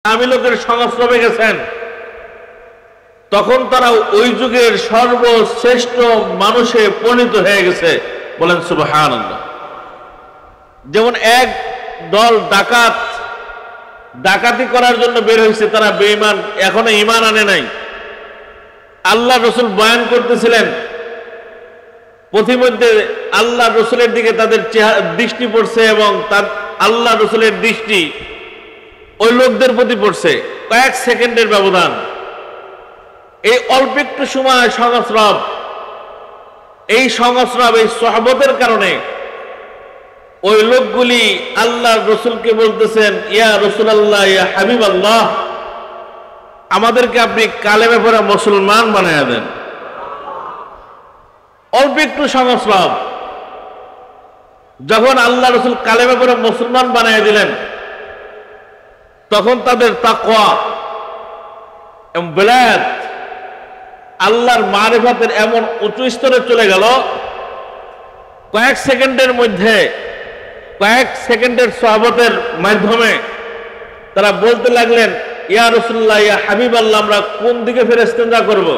দামি লোকের সংস্রবে গেছেন, তখন তারা ওই যুগের সর্বশ্রেষ্ঠ মানুষে পরিণত হয়ে গেছে। বলেন সুবহানাল্লাহ। যেমন এক দল ডাকাতি করার জন্য বের হয়েছে, তারা বেঈমান, এখনো ঈমান আনে নাই। আল্লাহ রসুল বয়ান করতেছিলেন, পথিমধ্যে আল্লাহ রসুলের দিকে তাদের দৃষ্টি পড়ছে এবং তার আল্লাহ রসুলের দৃষ্টি ওই লোকদের প্রতি পড়ছে। কয়েক সেকেন্ডের ব্যবধান, এই অল্প একটু সময় সংস্রব, এই সহবতের কারণে ওই লোকগুলি আল্লাহ রসুলকে বলতেছেন, ইয়া রাসূলুল্লাহ, ইয়া হাবিবাল্লাহ, আমাদেরকে আপনি কালেমে পড়ে মুসলমান বানায়া দেন। অল্প একটু সংস্রব, যখন আল্লাহ রসুল কালেমে পড়ে মুসলমান বানায়া দিলেন, তখন তাদের তাকওয়া এবং বেলায়েত, আল্লাহর মারিফাতের এমন উঁচু স্তরে চলে গেল, কয়েক সেকেন্ডের সহবতের মাধ্যমে তারা বলতে লাগলেন, ইয়া রাসূলুল্লাহ, ইয়া হাবিবাল্লাহ, আমরা কোন দিকে ফেরেশতারা করব?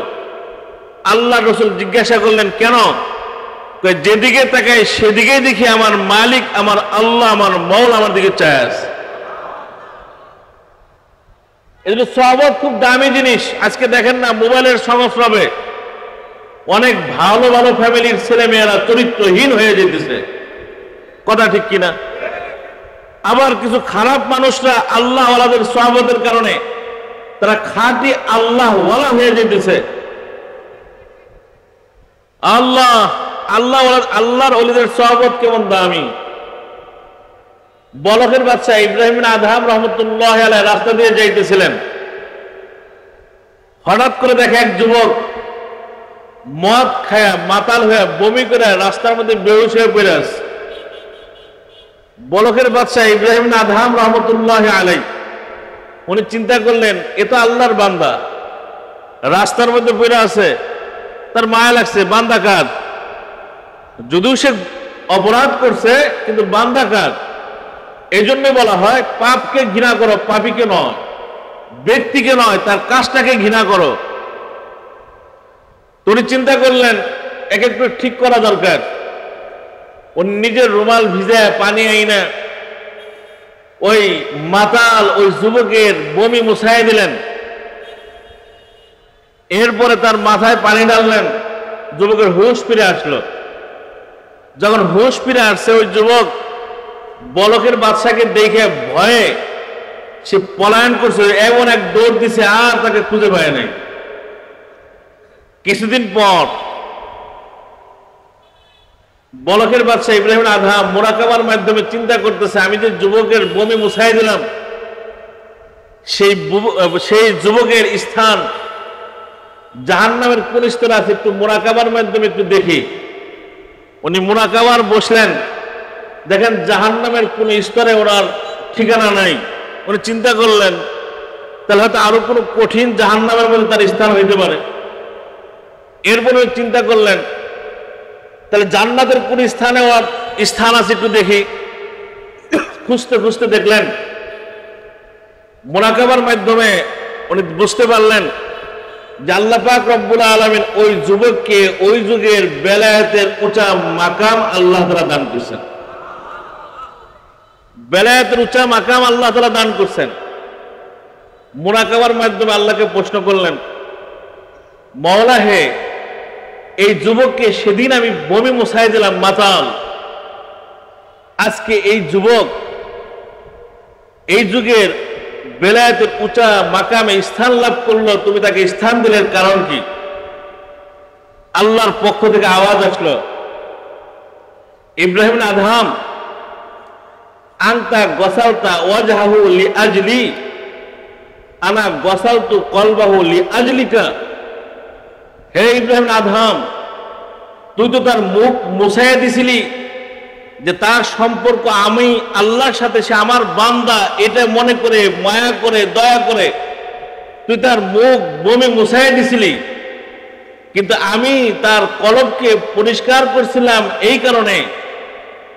আল্লাহ রসুল জিজ্ঞাসা করলেন, কেন? যেদিকে তাকাই সেদিকেই দেখি আমার মালিক, আমার আল্লাহ, আমার মওলা আমার দিকে চায় আছে। এজন্য সহবত খুব দামি জিনিস। আজকে দেখেন না, মোবাইলের সংস্রবে অনেক ভালো ভালো ফ্যামিলির ছেলে মেয়েরা চরিত্রহীন হয়ে যেতেছে, কথা ঠিক কিনা? আবার কিছু খারাপ মানুষরা আল্লাহ ওয়ালাদের সহবতের কারণে তারা খাঁটি আল্লাহ ওয়ালা হয়ে যেতেছে। আল্লাহর ওলিদের সহবত কেমন দামি। বলকের বাদশা ইব্রাহিম বিন আদহাম রহমতুল্লাহ আলাইহি রাস্তা দিয়ে যাইতেছিলেন, হঠাৎ করে দেখে এক যুবক মদ খায়া মাতাল হয়ে বমি করে রাস্তার মধ্যে বেহুশ হয়ে পড়ে আছে। বলকের বাদশা ইব্রাহিম বিন আদহাম রহমতুল্লাহ আলাইহি উনি চিন্তা করলেন, এ তো আল্লাহর বান্দা, রাস্তার মধ্যে পড়ে আছে, তার মায়া লাগছে। বান্দা কার? যদিও সে অপরাধ করছে, কিন্তু বান্দা কার? এই জন্য বলা হয়, পাপকে ঘৃণা করো, পাপীকে নয়, ব্যক্তিকে নয়, তার কাজটাকে ঘৃণা করো। উনি চিন্তা করলেন, এক একটু ঠিক করা দরকার। উনি নিজের রুমাল ভিজায় পানি আইনা ওই মাতাল ওই যুবকের বমি মুছাই দিলেন। এরপরে তার মাথায় পানি ডাললেন, যুবকের হুঁশ ফিরে আসলো। যখন হুঁশ ফিরে আসছে, ওই যুবক বলকের বাদশাকে দেখে ভয়ে সে পলায়ন করছে, এমন এক দৌড় দিছে, আর তাকে খুঁজে পায় নাই। কিছুদিন পর বলকের বাদশা ইব্রাহিম আদহাম মুরাকাবার মাধ্যমে চিন্তা করতেছে, আমি যে যুবকের বমি মুছাই দিলাম, সেই যুবকের স্থান জাহান্নামের কোন স্তরে আছে, একটু মুরাকাবার মাধ্যমে একটু দেখি। উনি মুরাকাবার বসলেন, দেখেন জাহান্নামের কোন স্তরে ওনার ঠিকানা নাই। উনি চিন্তা করলেন, তাহলে হয়তো আরো কোনো কঠিন জাহান্নামের মধ্যে তার স্থান হইতে পারে। এরপরে চিন্তা করলেন, তাহলে জান্নাতের কোন স্থানে ওর স্থান আছে একটু দেখি। খুঁজতে খুঁজতে দেখলেন, মুরাকাবার মাধ্যমে উনি বুঝতে পারলেন যে আল্লাহ পাক রব্বুল আলামিন ওই যুবককে ওই যুগের বেলায়েতের উঁচা মাকাম আল্লাহ তাআলা দান করছেন। বেলায়েতের উঁচা মাকাম আল্লাহ তাআলা দান করছেন। মুরাকাবার মাধ্যমে আল্লাহকে প্রশ্ন করলেন, মওলা হে, এই যুবককে সেদিন আমি বমি মুছাই দিলাম মাতাল, আজকে এই যুবক এই যুগের বেলায়েতের উঁচা মাকামে স্থান লাভ করলো, তুমি তাকে স্থান দিলের কারণ কি? আল্লাহর পক্ষ থেকে আওয়াজ আসলো, ইব্রাহিম বিন আদহাম, আনতা গসালতা ওয়াজহাহু লিআজলি, আনা গসালতু কলবাহু লিআজলিকা। হে ইব্রাহিম বিন আদহাম, তুই তো তার মুখ মুছাইয়া দিছিলি, যে তার সম্পর্ক আমি আল্লাহর সাথে, সে আমার বান্দা, এটা মনে করে মায়া করে দয়া করে তুই তার মুখ বমি মুছাইয়া দিছিলি। কিন্তু আমি তার কলবকে পরিষ্কার করছিলাম, এই কারণে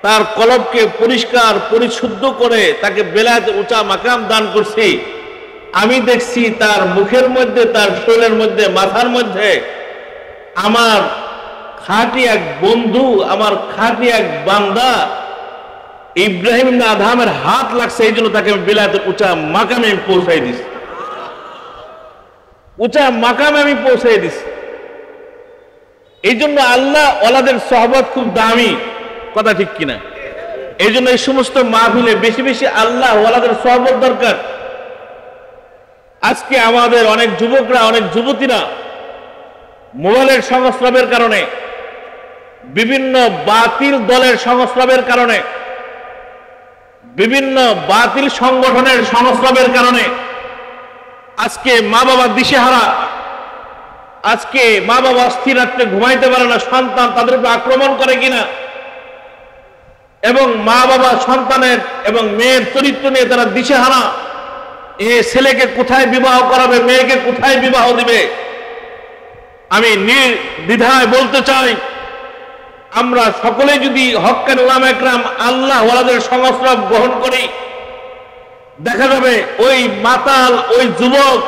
তার কলবকে পরিষ্কার পরিশুদ্ধ করে তাকে বেলায়েতের উঁচা মাকাম দান করছি। আমি দেখছি তার মুখের মধ্যে, তার শরীরের মধ্যে, মাথার মধ্যে আমার খাঁটি এক বন্ধু, আমার খাঁটি এক বান্দা ইব্রাহিম ইবনে আদহামের হাত লাগছে। এই জন্য তাকে বিলাতের উঁচা মাকামে আমি পৌঁছাই দিছি, উঁচা মাকামে আমি পৌঁছাই দিছি। এই জন্য আল্লাহ ওয়ালাদের সহবত খুব দামি, কথা ঠিক কিনা? এই জন্য এই সমস্ত মাহফিলে বেশি বেশি আল্লাহ ওয়ালাদের সহবত দরকার। আজকে আমাদের অনেক যুবকরা, অনেক যুবতীরা মোবাইলের সংস্রবের কারণে, বিভিন্ন বাতিল দলের সংস্রবের কারণে, বিভিন্ন বাতিল সংগঠনের সংস্রবের কারণে আজকে মা বাবা দিশেহারা। আজকে মা বাবা স্থির রাত্রে ঘুমাইতে পারে না, সন্তান তাদের উপর আক্রমণ করে কিনা, এবং মা বাবা সন্তানের এবং মেয়ের চরিত্র নিয়ে তারা দিশেহারা। এ ছেলেকে কোথায় বিবাহ করাবে, মেয়েকে কোথায় বিবাহ দিবে। আমি নির্দ্বিধায় বলতে চাই, আমরা সকলে যদি হক্কানি উলামা একরাম আল্লাহ ওয়ালাদের সংস্রব গ্রহণ করি, দেখা যাবে ওই মাতাল, ওই যুবক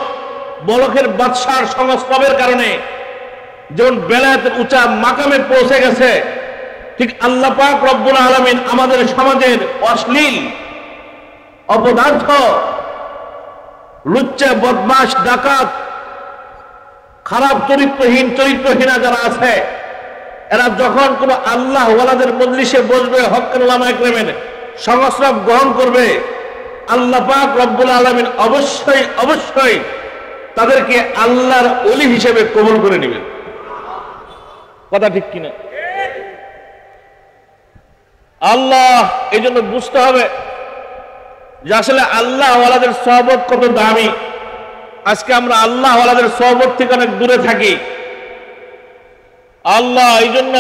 বলখের বাদশার সংস্রবের কারণে যেমন বেলায়েতের উঁচা মাকামে পৌঁছে গেছে, ঠিক আল্লাহ পাক রব্বুল আলামিন আমাদের সমাজের অশ্লীল, অপদার্থ, লুচ্চা, বদমাশ, ডাকাত, খারাপ চরিত্রহীনা যারা আছে, এরা যখন কোন আল্লাহ ওয়ালাদের মজলিসে বসবে, হক্কানি উলামা একরামের সংস্রব গ্রহণ করবে, আল্লাহ পাক রব্বুল আলামিন অবশ্যই অবশ্যই তাদেরকে আল্লাহর ওলি হিসেবে কবুল করে নেবেন, কথা ঠিক কিনা? আল্লাহ, এই জন্য বুঝতে হবে যে আসলে আল্লাহ ওয়ালাদের সহবত কত দামি। আজকে আমরা আল্লাহ ওয়ালাদের সহবত থেকে অনেক দূরে থাকি। আল্লাহ, এই জন্য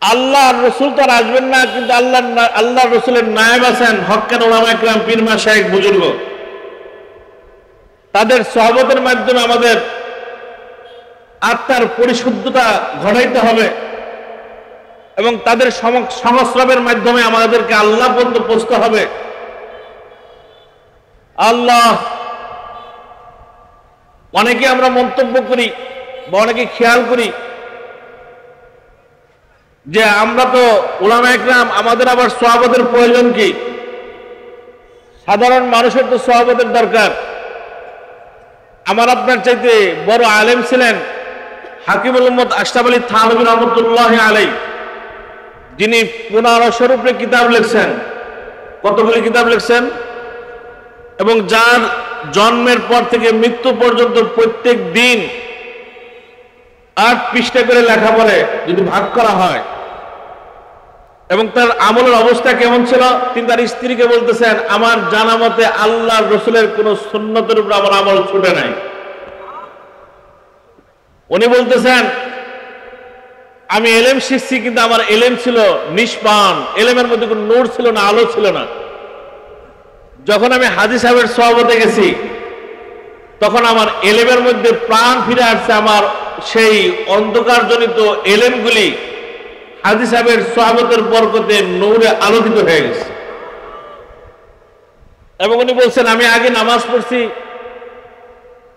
আল্লাহর রসুল তো আর আসবেন না, কিন্তু আল্লাহ রসুলের নায়েব আছেন হক্কানি উলামা একরাম, পীর মাশায়েখ, বুজুর্গ। তাদের সহবতের মাধ্যমে আমাদের আত্মার পরিশুদ্ধতা ঘটাইতে হবে এবং তাদের সংস্রবের মাধ্যমে আমাদেরকে আল্লাহ পর্যন্ত পৌঁছতে হবে। আল্লাহ, অনেকে আমরা মন্তব্য করি বা অনেকে খেয়াল করি যে আমরা তো উলামা একরাম, আমাদের আবার সহবতের প্রয়োজন কি? সাধারণ মানুষের তো সহবতের দরকার। আমার আপনার চাইতে বড় আলেম ছিলেন হাকিমুল উম্মত আশরাফ আলী থানভী রহমতুল্লাহ আলাইহি, যিনি 1500 রূপে কিতাব লিখছেন। কতগুলি কিতাব লিখছেন? এবং যার জন্মের পর থেকে মৃত্যু পর্যন্ত প্রত্যেক দিন 8 পৃষ্ঠা করে লেখা পড়ে যদি ভাগ করা হয়। এবং তার আমলের অবস্থা কেমন ছিল? তিনি তার স্ত্রীকে বলতেছেন, আমার জানা মতে আল্লাহর রসুলের কোন সুন্নতের উপর আমার আমল ছুটে নাই। উনি বলতেছেন, আমি এলেম শিখছি, কিন্তু আমার এলেম ছিল নিষ্পান, এলেমের মধ্যে কোনো নূর ছিল না, আলো ছিল না। যখন আমি হাজী সাহেবের সহবতে গেছি, তখন আমার এলেমের মধ্যে প্রাণ ফিরে আসছে। আমার সেই অন্ধকারজনিত এলেমগুলি হাজী সাহেবের সহবতের বরকতে নূরে আলোকিত হয়ে গেছে। এবং উনি বলছেন, আমি আগে নামাজ পড়ছি,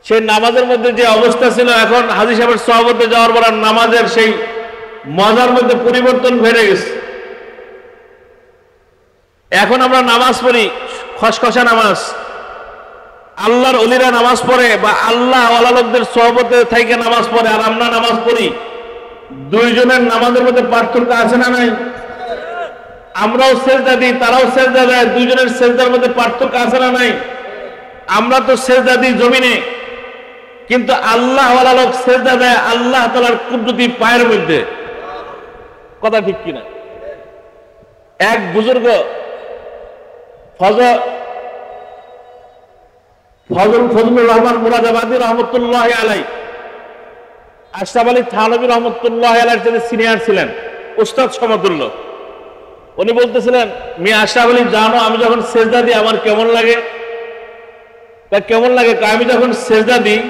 সেই নামাজের মধ্যে যে অবস্থা ছিল, এখন হাজী সাহেবের সহবতে যাওয়ার পর নামাজের সেই মজার মধ্যে পরিবর্তন ঘটে গেছে। এখন আমরা নামাজ পড়ি খসখসা নামাজ, আল্লাহর ওলিরা নামাজ পড়ে বা আল্লাহ ওয়ালা লোকদের সহবতে থেকে নামাজ পড়ে, আর আমরা নামাজ পড়ি। দুইজনের নামাজের মধ্যে পার্থক্য আছে না নাই? আমরাও সেজদা দিই, তারাও সেজদা দেয়, দুইজনের সেজদার মধ্যে পার্থক্য আছে না নাই? আমরা তো সেজদা দিই জমিনে, কিন্তু আল্লাহ ওয়ালা লোক সেজদা দেয় আল্লাহ তাআলার কুদরতি পায়ের মধ্যে, কথা ঠিক কিনা? এক বুজুর্গ ফজলুর রহমান মুরাদাবাদী রহমতুল্লাহ আলাইহি, আশরাফ আলী থানভী রহমতুল্লাহ আলাইহির যিনি সিনিয়র ছিলেন, উস্তাদ সমতুল্য, উনি বলতেছিলেন, মিয়া আশরাফ আলী, জানো আমি যখন সেজদা দিই আমার কেমন লাগে? কেমন লাগে? আমি যখন সেজদা দিই,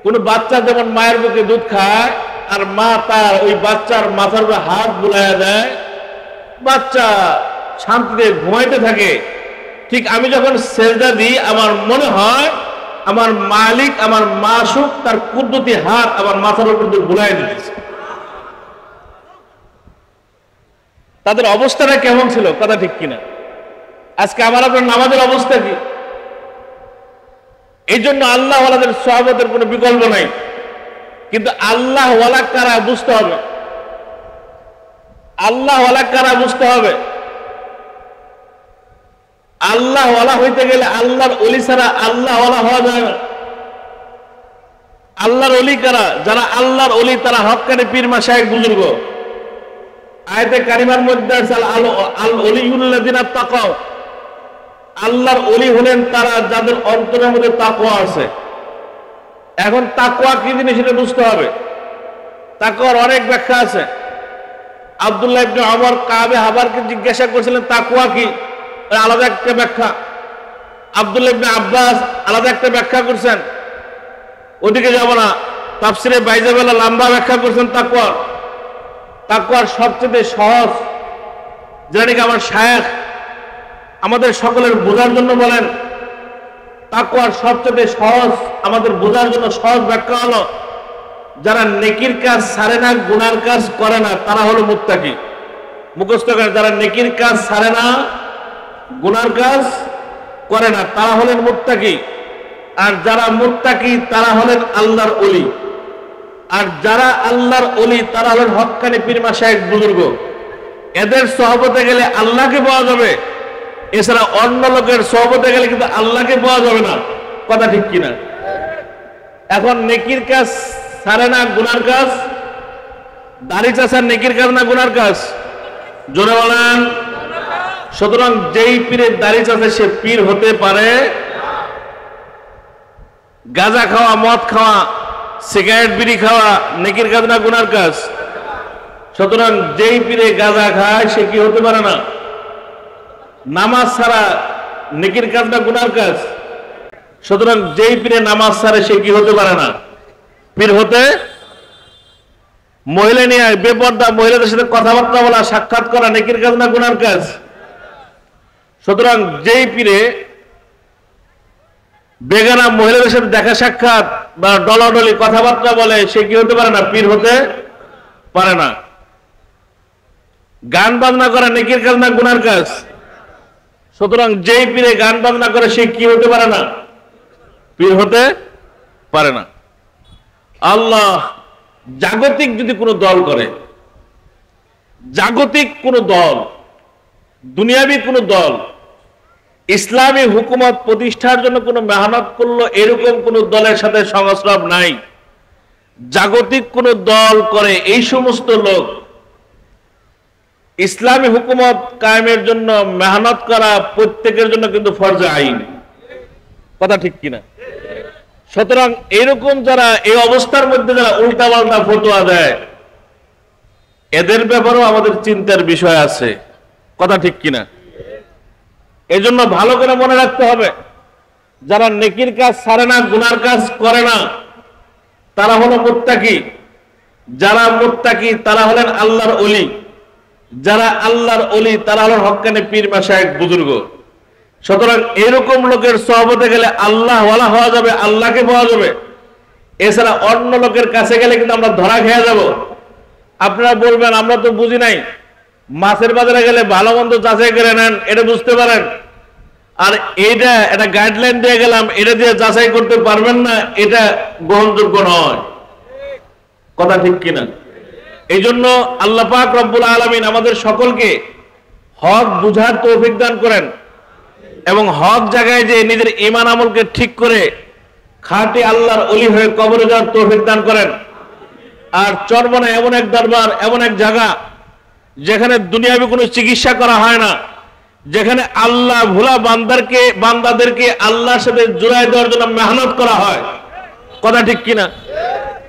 কোন বাচ্চা যেমন মায়ের বুকে দুধ খায় আর মা তার ওই বাচ্চার মাথার উপরে হাত বুলাইয়া দেয়, বাচ্চা শান্তিতে ঘুমাইতে থাকে, ঠিক আমি যখন সেজদা দিই আমার মনে হয় আমার মালিক আমার মাসুক তার কুদরতি হাত আমার মাথার উপর দিয়ে বুলাই দিয়েছে। তাদের অবস্থাটা কেমন ছিল? কথা ঠিক কিনা? আজকে আমার আপনার নামাজের অবস্থা কি? এই জন্য আল্লাহ ওয়ালাদের সহবতের কোনো বিকল্প নাই। কিন্তু আল্লাহ ওয়ালা কারা বুঝতে হবে, আল্লাহ ওয়ালা কারা বুঝতে হবে। আল্লাহ ওয়ালা হইতে গেলে আল্লাহর ওলি ছাড়া আল্লাহ ওয়ালা হওয়া যায় না। আল্লাহর ওলি কারা? যারা আল্লাহর ওলি তারা হক্কানি পীর মাশায়েখ বুজুর্গ। আয়াতে কারিমার মধ্যে আছে আল ওলিউল্লাযিনা তাকাও, আল্লাহর ওলি হলেন তারা যাদের অন্তরের মধ্যে তাকওয়া আছে। এখন তাকওয়া কি জিনিস সেটা বুঝতে হবে। তাকওয়ার অনেক ব্যাখ্যা আছে। আব্দুল্লাহ ইবনে ওমর কাবে হাবারকে জিজ্ঞাসা করেছিলেন তাকওয়া কি, আলাদা একটা ব্যাখ্যা। আব্দুল্লাহ ইবনে আব্বাস আলাদা একটা ব্যাখ্যা করছেন, ওদিকে যাব না। তাফসিরে বাইজাবেলা লম্বা ব্যাখ্যা করছেন তাকওয়া। তাকওয়ার সবচেয়ে সহজ, যেটা নাকি আমার শায়েখ আমাদের সকলের বোঝার জন্য বলেন, তাকওয়ার সবচেয়ে সহজ আমাদের বোঝার জন্য সহজ ব্যাখ্যা হলো যারা নেকির কাজ ছাড়ে না গুনার কাজ করে না তারা হলো মুত্তাকি। মুখস্থ করেন, যারা নেকির কাজ ছাড়ে না গুনার কাজ করে না তারা হলেন মুত্তাকি। আর যারা মুত্তাকি তারা হলেন আল্লাহর ওলি। আর যারা আল্লাহর ওলি তারা হলেন হক্কানি পীর মাশায়েখ বুজুর্গ। এদের সহবতে গেলে আল্লাহকে পাওয়া যাবে, এছাড়া অন্য লোকের সহবতে গেলে কিন্তু আল্লাহকে পাওয়া যাবে না। কথা ঠিক কিনা? এখন নেকির কাজ ছাড়ে না গুনার কাজ, দাড়ি চাষার নেকির কাজ না গুনার কাজ? জোরে বলেন। সুতরাং যেই পীরের দাড়ি চাষে সে পীর হতে পারে। গাঁজা খাওয়া, মদ খাওয়া, সিগারেট বিড়ি খাওয়া নেকির কাজ না গুনার কাজ? সুতরাং যেই পীরে গাঁজা খায় সে কি হতে পারে না? নামাজ ছাড়া নেকির কাজ না গুনার কাজ? সুতরাং যেই পীরে নামাজ ছাড়ে সে কি হতে পারে না? পীর হতে। মহিলা নিয়ে বেপর্দা মহিলাদের সাথে কথাবার্তা বলা, সাক্ষাৎ করা নেকির কাজ না গুনার কাজ? সুতরাং যেই পীরে বেগানা মহিলাদের সাথে দেখা সাক্ষাৎ বা ডলাডলি কথাবার্তা বলে সে কি হতে পারে না? পীর হতে পারে না। গান বাজনা করা নেকির কাজ না গুনার কাজ? সুতরাং যেই পীরে গান বাজনা করে সে কি হতে পারে না? পীর হতে পারে না। আল্লাহ জাগতিক যদি কোনো দল করে, জাগতিক কোনো দল, দুনিয়াবি কোনো দল ইসলামী হুকুমত প্রতিষ্ঠার জন্য কোনো মেহনত করলো, এরকম কোনো দলের সাথে সংস্রব নাই। জাগতিক কোনো দল করে এই সমস্ত লোক ইসলামী হুকুমত কায়েমের জন্য মেহনত করা প্রত্যেকের জন্য কিন্তু ফরজে আইন। কথা ঠিক কিনা? সুতরাং এরকম যারা এই অবস্থার মধ্যে যারা উল্টা পাল্টা ফতোয়া দেয় এদের ব্যাপারেও আমাদের চিন্তার বিষয় আছে। কথা ঠিক কিনা? এজন্য ভালো করে মনে রাখতে হবে, যারা নেকির কাজ ছাড়ে না গুনার কাজ করে না তারা হলো মুত্তাকি। যারা মুত্তাকি তারা হলেন আল্লাহর ওলি। যারা আল্লাহর ওলি তারা হলেন হক্কানি পীর মাশায়েখ বুজুর্গ। সুতরাং এরকম লোকের সহবতে গেলে আল্লাহ ওয়ালা হওয়া যাবে, আল্লাহকে পাওয়া যাবে। এছাড়া অন্য লোকের কাছে গেলে কিন্তু আমরা ধরা খেয়ে যাব। আপনারা বলবেন আমরা তো বুঝি নাই, মাছের বাজারে গেলে ভালো মন্দ যাচাই করে নেন, এটা বুঝতে পারেন। আর এটা একটা গাইডলাইন দিয়ে গেলাম, এটা দিয়ে যাচাই করতে পারবেন না, এটা গ্রহণযোগ্য নয়। কথা ঠিক কিনা? এই জন্য আল্লাহ পাক রব্বুল আলামিন আমাদের সকলকে হক বুঝার তৌফিক দান করেন এবং হক জায়গায় যে নিজের ঈমান আমলকে ঠিক করে খাঁটি আল্লাহর ওলি হয়ে কবরে যাওয়ার তৌফিক দান করেন। আর চরমনা এমন এক দরবার, এমন এক জায়গা যেখানে দুনিয়াবি কোনো চিকিৎসা করা হয় না, যেখানে আল্লাহ ভোলা বান্দাদেরকে আল্লাহর সাথে জুড়াই দেওয়ার জন্য মেহনত করা হয়। কথা ঠিক কিনা?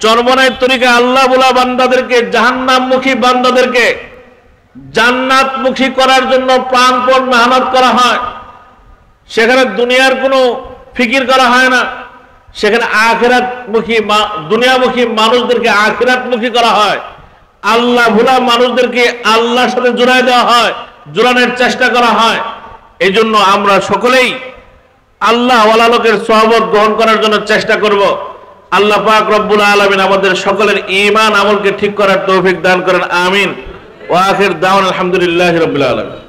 চরমনায় তরিকা আল্লাহ ভোলা বান্দাদেরকে, জাহান্নামমুখী বান্দাদেরকে জান্নাতমুখী করার জন্য প্রাণপণ মেহনত করা হয়। সেখানে দুনিয়ার কোনো ফিকির করা হয় না, সেখানে আখিরাতমুখী দুনিয়ামুখী মানুষদেরকে আখিরাতমুখী করা হয়। আল্লাহ ভোলা মানুষদেরকে আল্লাহর সাথে জোড়ায় দেওয়া হয়, জোড়ানোর চেষ্টা করা হয়। এই জন্য আমরা সকলেই আল্লাহ ওয়ালা লোকের সহবত গ্রহণ করার জন্য চেষ্টা করব। আল্লাহ পাক রব্বুল আলামিন আমাদের সকলের ঈমান আমলকে ঠিক করার তৌফিক দান করেন, আমিন। ওয়া আখির দাওয়ানা আলহামদুলিল্লাহি রাব্বিল আলামিন।